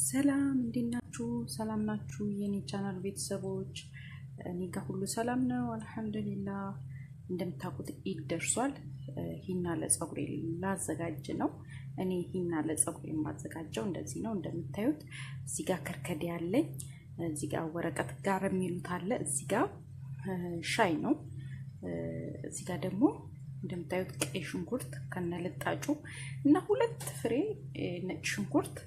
ሰላም እንዴት ናችሁ? ሰላም ናችሁ? የኔ ቻናል ቤተሰቦች እኔ ጋር ሁሉ ሰላም ነው አልሐምዱሊላህ። እንደምታውቁት ኢድ ደርሷል። ሂና ለፀጉሬ ላዘጋጅ ነው። እኔ ሂና ለፀጉሬ የማዘጋጀው እንደዚህ ነው። እንደምታዩት እዚህ ጋር ከርከዴ ያለኝ፣ እዚህ ጋር ወረቀት ጋር የሚሉት አለ፣ እዚህ ጋር ሻይ ነው፣ እዚህ ጋር ደግሞ እንደምታዩት ቀይ ሽንኩርት ከነልጣጩ እና 2 ፍሬ ነጭ ሽንኩርት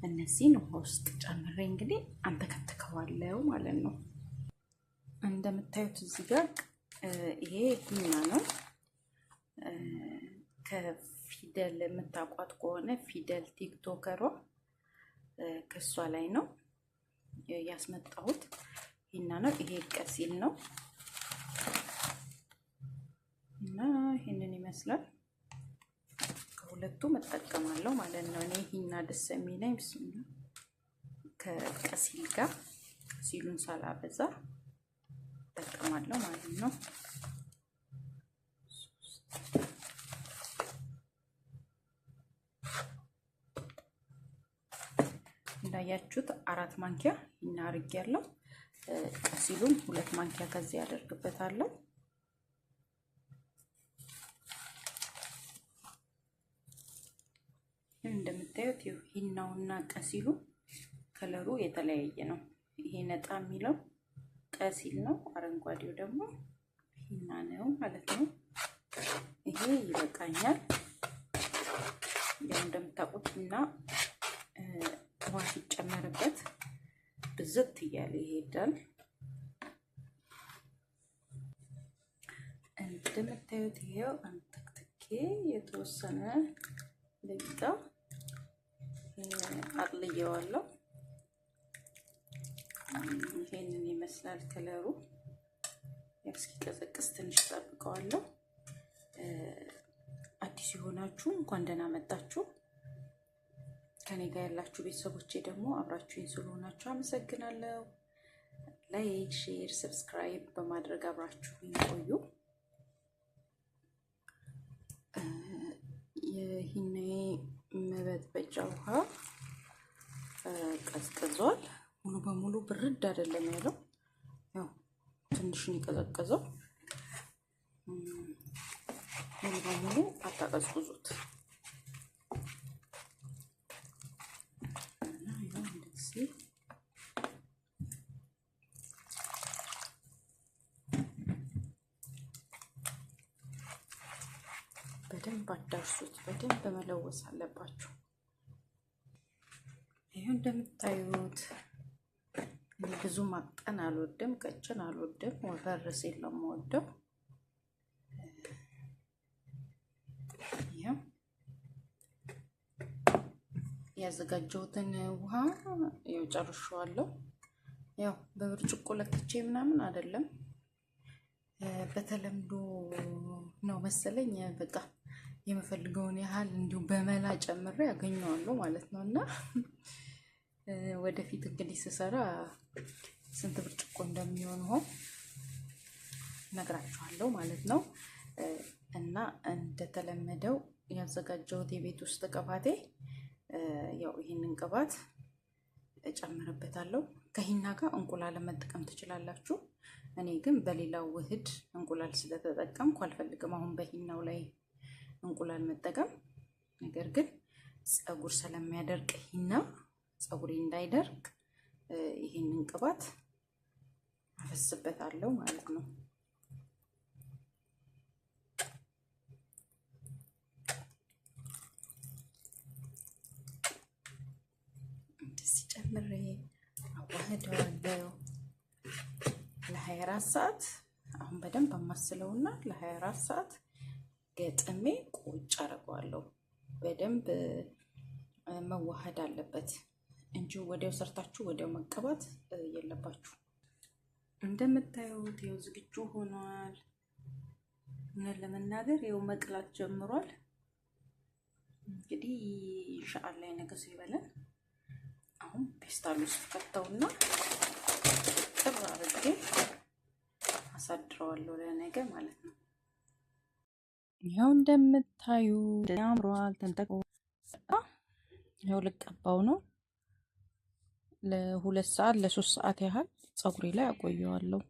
እነዚህን ውሃ ውስጥ ጨምሬ እንግዲህ አንተከትከዋለሁ ማለት ነው። እንደምታዩት እዚህ ጋር ይሄ ሂና ነው። ከፊደል የምታውቋት ከሆነ ፊደል ቲክቶከሯ ከሷ ላይ ነው ያስመጣሁት ሂና ነው። ይሄ ቀሲል ነው እና ይሄንን ይመስላል። ሁለቱም እጠቀማለሁ ማለት ነው። እኔ ሂና ደስ የሚለኝ ብስሚላ ከቀሲል ጋር ቀሲሉን ሳላበዛ እጠቀማለሁ ማለት ነው። እንዳያችሁት 4 ማንኪያ ሂና አድርጌያለሁ። ቀሲሉን 2 ማንኪያ ከዚህ ያደርግበታለሁ። እንደምታዩት ሂናውና ቀሲሉ ከለሩ የተለያየ ነው። ይሄ ነጣ የሚለው ቀሲል ነው፣ አረንጓዴው ደግሞ ሂና ነው ማለት ነው። ይሄ ይበቃኛል። ያው እንደምታውቁት ሂና ውሃ ሲጨመርበት ብዝት እያለ ይሄዳል። እንደምታዩት ይሄው አንተክትኬ የተወሰነ ደቂቃ አጥልየዋለሁ። ይሄንን ይመስላል ከለሩ። እስኪቀዘቅዝ ትንሽ ጠብቀዋለሁ። አዲስ የሆናችሁ እንኳን ደህና መጣችሁ። ከኔ ጋር ያላችሁ ቤተሰቦቼ ደግሞ አብራችሁኝ ስለሆናችሁ አመሰግናለሁ። ላይክ፣ ሼር፣ ሰብስክራይብ በማድረግ አብራችሁኝ ቆዩ። የሂና መበጥበጫ ውሃ ቀዝቅዟል። ሙሉ በሙሉ ብርድ አይደለም ያለው፣ ያው ትንሽ ነው የቀዘቀዘው። ሙሉ በሙሉ አታቀዝቅዙት። በደንብ አዳርሱት። በደንብ መለወስ አለባችሁ። ይሄው እንደምታዩት ብዙ ማቅጠን አልወድም፣ ቀጭን አልወድም፣ ወፈር ሲል ነው የምወደው። ይሄው ያዘጋጀሁትን ውሃ ያው ጨርሼዋለሁ። ያው በብርጭቆ ለክቼ ምናምን አይደለም፣ በተለምዶ ነው መሰለኝ። በቃ የምፈልገውን ያህል እንዲሁ በመላ ጨምሬ ያገኘዋለሁ ማለት ነው። እና ወደፊት እንግዲህ ስሰራ ስንት ብርጭቆ እንደሚሆን ነግራችኋለሁ ማለት ነው። እና እንደተለመደው ያዘጋጀሁት የቤት ውስጥ ቅባቴ ያው ይሄንን ቅባት እጨምርበታለሁ። ከሂና ጋር እንቁላል መጠቀም ትችላላችሁ። እኔ ግን በሌላው ውህድ እንቁላል ስለተጠቀምኩ አልፈልግም አሁን በሂናው ላይ እንቁላል መጠቀም። ነገር ግን ፀጉር ስለሚያደርቅ ሂና ፀጉሬ እንዳይደርቅ ይሄንን ቅባት አፈስበታለሁ ማለት ነው። እንደዚህ ጨምሬ አዋህደዋለሁ ለ24 ሰዓት። አሁን በደንብ አማስለውና ለ24 ሰዓት ገጥሜ ቁጭ አደርገዋለሁ። በደንብ መዋሃድ አለበት እንጂ ወዲያው ሰርታችሁ ወዲያው መቀባት የለባችሁ። እንደምታዩት ይኸው ዝግጁ ሆኗል። እውነት ለመናገር ይኸው መቅላት ጀምሯል። እንግዲህ ኢንሻአላህ ነገ ሰው ይበለን። አሁን ፔስታል ውስጥ ከተውና ጥር አድርጌ አሳድረዋለሁ ለነገ ማለት ነው። ይኸው እንደምታዩ ያምሯል። ተንጠቆ ይኸው ልቀባው ነው። ለ2 ሰዓት ለ3 ሰዓት ያህል ፀጉሬ ላይ አቆየዋለሁ።